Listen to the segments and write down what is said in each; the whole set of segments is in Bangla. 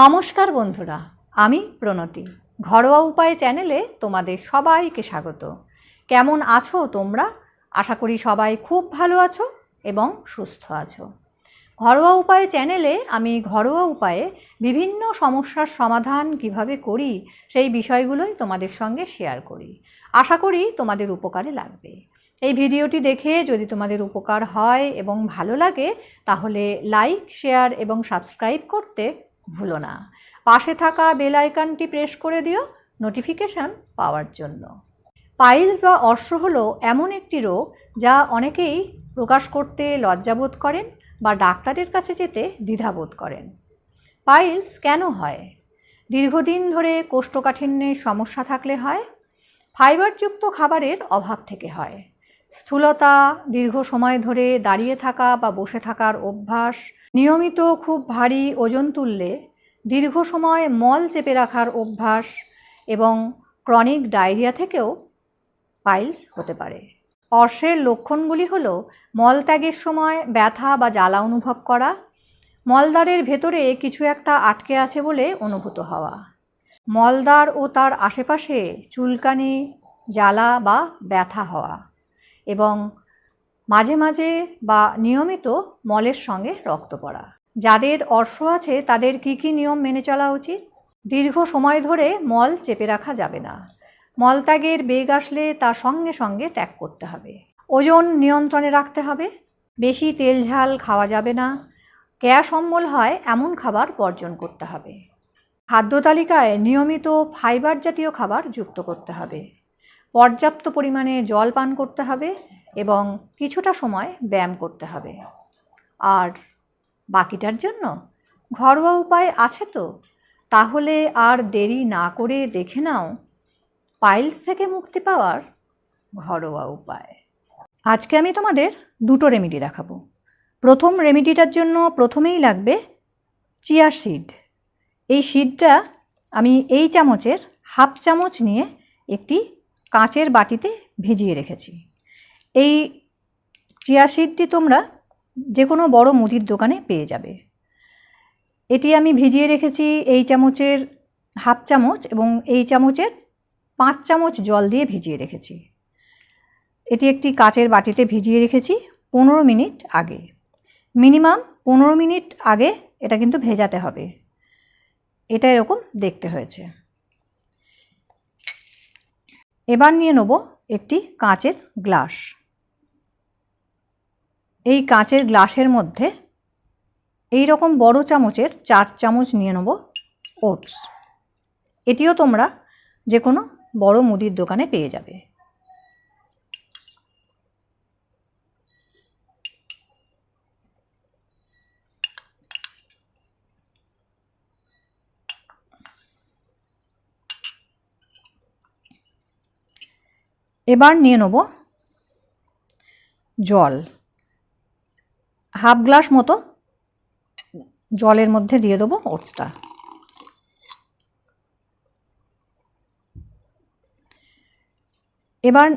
নমস্কার বন্ধুরা, আমি প্রণতি। ঘরোয়া উপায় চ্যানেলে তোমাদের সবাইকে স্বাগত। কেমন আছো তোমরা? আশা করি সবাই খুব ভালো আছো এবং সুস্থ আছো। ঘরোয়া উপায় চ্যানেলে আমি ঘরোয়া উপায়ে বিভিন্ন সমস্যার সমাধান কিভাবে করি সেই বিষয়গুলোই তোমাদের সঙ্গে শেয়ার করি। আশা করি তোমাদের উপকারে লাগবে। এই ভিডিওটি দেখে যদি তোমাদের উপকার হয় এবং ভালো লাগে তাহলে লাইক, শেয়ার এবং সাবস্ক্রাইব করতে ভুলো না। পাশে থাকা বেল আইকনটি প্রেস করে দিও নোটিফিকেশন পাওয়ার জন্য। পাইলস বা অর্শ হলো এমন একটি রোগ যা অনেকেই প্রকাশ করতে লজ্জাবোধ করেন বা ডাক্তারের কাছে যেতে দ্বিধাবোধ করেন। পাইলস কেন হয়? দীর্ঘদিন ধরে কোষ্ঠকাঠিন্যের সমস্যা থাকলে হয়, ফাইবারযুক্ত খাবারের অভাব থেকে হয়, স্থূলতা, দীর্ঘ সময় ধরে দাঁড়িয়ে থাকা বা বসে থাকার অভ্যাস, নিয়মিত খুব ভারী ওজন তুললে দীর্ঘ সময় মল চেপে রাখার অভ্যাস এবং ক্রনিক ডায়রিয়া থেকেও পাইলস হতে পারে। অর্শের লক্ষণগুলি হলো মলত্যাগের সময় ব্যথা বা জ্বালা অনুভব করা, মলদ্বারের ভেতরে কিছু একটা আটকে আছে বলে অনুভূত হওয়া, মলদ্বার ও তার আশেপাশে চুলকানি, জ্বালা বা ব্যথা হওয়া এবং মাঝে মাঝে বা নিয়মিত মলের সঙ্গে রক্ত পড়া। যাদের অর্শ আছে তাদের কী কী নিয়ম মেনে চলা উচিত? দীর্ঘ সময় ধরে মল চেপে রাখা যাবে না। মলত্যাগের বেগ আসলে তা সঙ্গে সঙ্গে ত্যাগ করতে হবে। ওজন নিয়ন্ত্রণে রাখতে হবে। বেশি তেল ঝাল খাওয়া যাবে না। গ্যাস অম্বল হয় এমন খাবার বর্জন করতে হবে। খাদ্য তালিকায় নিয়মিত ফাইবার জাতীয় খাবার যুক্ত করতে হবে। পর্যাপ্ত পরিমাণে জল পান করতে হবে এবং কিছুটা সময় ব্যায়াম করতে হবে। আর বাকিটার জন্য ঘরোয়া উপায় আছে তো? তাহলে আর দেরি না করে দেখে নাও পাইলস থেকে মুক্তি পাওয়ার ঘরোয়া উপায়। আজকে আমি তোমাদের দুটো রেমেডি দেখাবো। প্রথম রেমেডিটার জন্য প্রথমেই লাগবে চিয়া সিড। এই সিডটা আমি এই চামচের হাফ চামচ নিয়ে একটি কাঁচের বাটিতে ভিজিয়ে রেখেছি। এই চিয়া সিডটি তোমরা যে কোনো বড় মুদির দোকানে পেয়ে যাবে। এটি আমি ভিজিয়ে রেখেছি এই চামচের হাফ চামচ এবং এই চামচের 5 চামচ জল দিয়ে ভিজিয়ে রেখেছি। এটি একটি কাচের বাটিতে ভিজিয়ে রেখেছি 15 মিনিট আগে। মিনিমাম 15 মিনিট আগে এটা কিন্তু ভেজাতে হবে। এটা এরকম দেখতে হয়েছে। এবার নিয়ে নেব একটি কাঁচের গ্লাস। এই কাঁচের গ্লাসের মধ্যে এই রকম বড় চামচের 4 চামচ নিয়ে নেব ওটস। এটিও তোমরা যে কোনো বড় মুদির দোকানে পেয়ে যাবে। এবার নিয়ে নেব জল। হাফ গ্লাস মতো জলের মধ্যে দিয়ে দেবো ওটসটা। এবার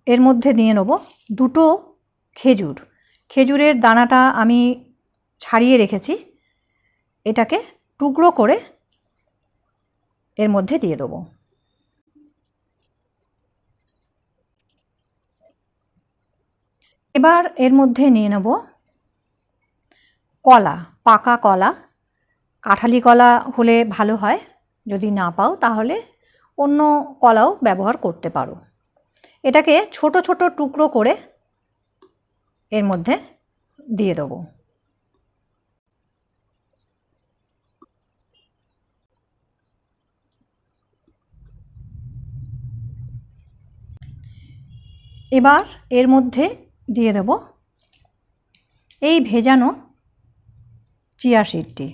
এর মধ্যে নিয়ে নেব দুটো খেজুর। খেজুরের দানাটা আমি ছাড়িয়ে রেখেছি। এটাকে টুকরো করে এর মধ্যে দিয়ে দেবো। এবার এর মধ্যে নিয়ে নেব কলা, পাকা কলা। কাঁঠালি কলা হলে ভালো হয়, যদি না পাও তাহলে অন্য কলাও ব্যবহার করতে পারো। এটাকে ছোট ছোট টুকরো করে এর মধ্যে দিয়ে দেবো। এবার এর মধ্যে দিয়ে দেব এই ভেজানো চিয়া সিডটি।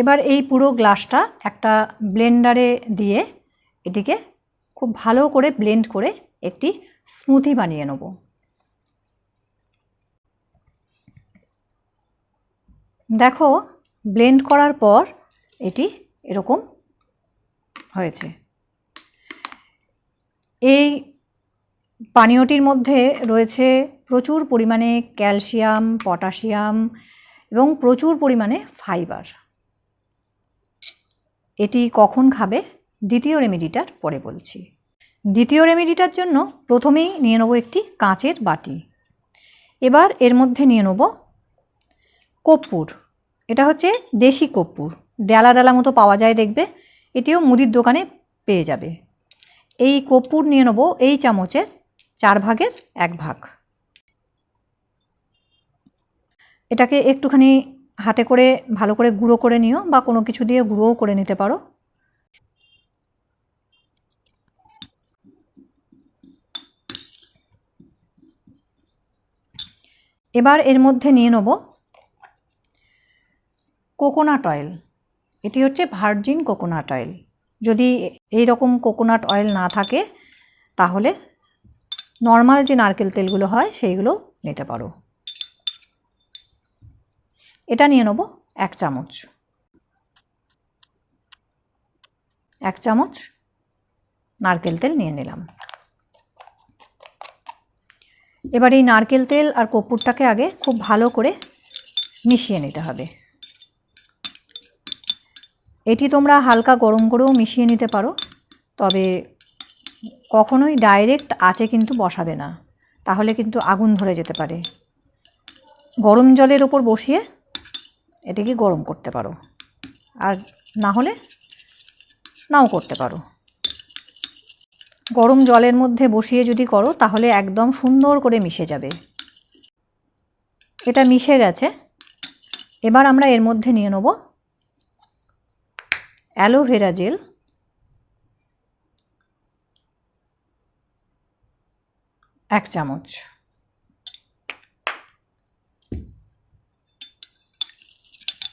এবার এই পুরো গ্লাসটা একটা ব্লেন্ডারে দিয়ে এটিকে খুব ভালো করে ব্লেন্ড করে একটি স্মুথি বানিয়ে নেব। দেখো ব্লেন্ড করার পর এটি এরকম হয়েছে। এই পানীয়টির মধ্যে রয়েছে প্রচুর পরিমাণে ক্যালসিয়াম, পটাশিয়াম এবং প্রচুর পরিমাণে ফাইবার। এটি কখন খাবে দ্বিতীয় রেমেডিটার পরে বলছি। দ্বিতীয় রেমেডিটার জন্য প্রথমেই নিয়ে নেব একটি কাঁচের বাটি। এবার এর মধ্যে নিয়ে নেব কর্পূর। এটা হচ্ছে দেশি কর্পূর, ডালা ডালা মতো পাওয়া যায় দেখবে, এটিও মুদির দোকানে পেয়ে যাবে। এই কর্পূর নিয়ে নেব এই চামচের 4 ভাগের 1 ভাগ। এটাকে একটুখানি হাতে করে ভালো করে গুঁড়ো করে নিও, বা কোনো কিছু দিয়ে গুঁড়োও করে নিতে পারো। এবার এর মধ্যে নিয়ে নেব কোকোনাট অয়েল। এটি হচ্ছে ভার্জিন কোকোনাট অয়েল। যদি এই রকম কোকোনাট অয়েল না থাকে তাহলে নর্মাল যে নারকেল তেলগুলো হয় সেইগুলো নিতে পারো। এটা নিয়ে নেব 1 চামচ। 1 চামচ নারকেল তেল নিয়ে নিলাম। এবার এই নারকেল তেল আর কর্পূরটাকে আগে খুব ভালো করে মিশিয়ে নিতে হবে। এটি তোমরা হালকা গরম করেও মিশিয়ে নিতে পারো, তবে কখনোই ডাইরেক্ট আঁচে কিন্তু বসাবে না, তাহলে কিন্তু আগুন ধরে যেতে পারে। গরম জলের ওপর বসিয়ে এটিকে গরম করতে পারো, আর না হলে নাও করতে পারো। গরম জলের মধ্যে বসিয়ে যদি করো তাহলে একদম সুন্দর করে মিশে যাবে। এটা মিশে গেছে। এবার আমরা এর মধ্যে নিয়ে নেব অ্যালোভেরা জেল, এক চামচ।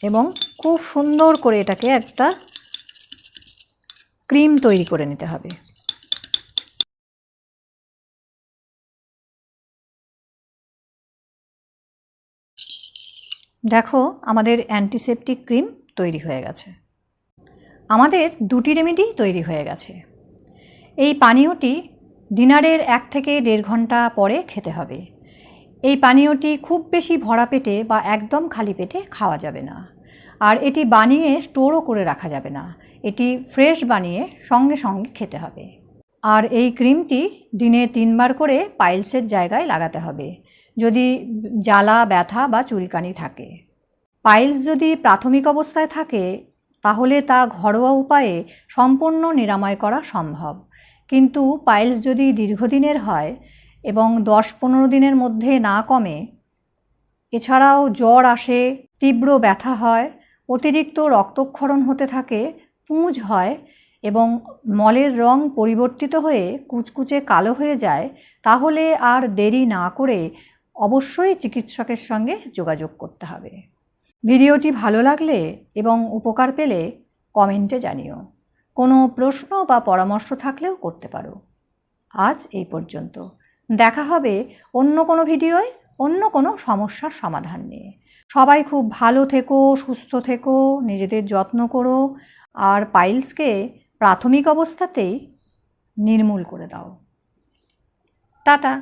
এবং খুব সুন্দর করে এটাকে একটা ক্রিম তৈরি করে নিতে হবে। দেখো আমাদের অ্যান্টিসেপটিক ক্রিম তৈরি হয়ে গেছে। আমাদের 2টি রেমেডি তৈরি হয়ে গেছে। এই পানীয়টি ডিনারের 1 থেকে 1.5 ঘন্টা পরে খেতে হবে। এই পানীয়টি খুব বেশি ভরা পেটে বা একদম খালি পেটে খাওয়া যাবে না। আর এটি বানিয়ে স্টোরও করে রাখা যাবে না, এটি ফ্রেশ বানিয়ে সঙ্গে সঙ্গে খেতে হবে। আর এই ক্রিমটি দিনে 3 বার করে পাইলসের জায়গায় লাগাতে হবে যদি জ্বালা, ব্যথা বা চুলকানি থাকে। পাইলস যদি প্রাথমিক অবস্থায় থাকে তাহলে তা ঘরোয়া উপায়ে সম্পূর্ণ নিরাময় করা সম্ভব, কিন্তু পাইলস যদি দীর্ঘদিনের হয় এবং 10-15 দিনের মধ্যে না কমে, এছাড়াও জ্বর আসে, তীব্র ব্যথা হয়, অতিরিক্ত রক্তক্ষরণ হতে থাকে, পুঁজ হয় এবং মলের রং পরিবর্তিত হয়ে কুচকুচে কালো হয়ে যায়, তাহলে আর দেরি না করে অবশ্যই চিকিৎসকের সঙ্গে যোগাযোগ করতে হবে। ভিডিওটি ভালো লাগলে এবং উপকার পেলে কমেন্টে জানিও। কোনো প্রশ্ন বা পরামর্শ থাকলেও করতে পারো। আজ এই পর্যন্ত। দেখা হবে অন্য কোনো ভিডিওয় অন্য কোনো সমস্যার সমাধান নিয়ে। সবাই খুব ভালো থেকো, সুস্থ থেকো, নিজেদের যত্ন করো, আর পাইলসকে প্রাথমিক অবস্থাতেই নির্মূল করে দাও। টাটা।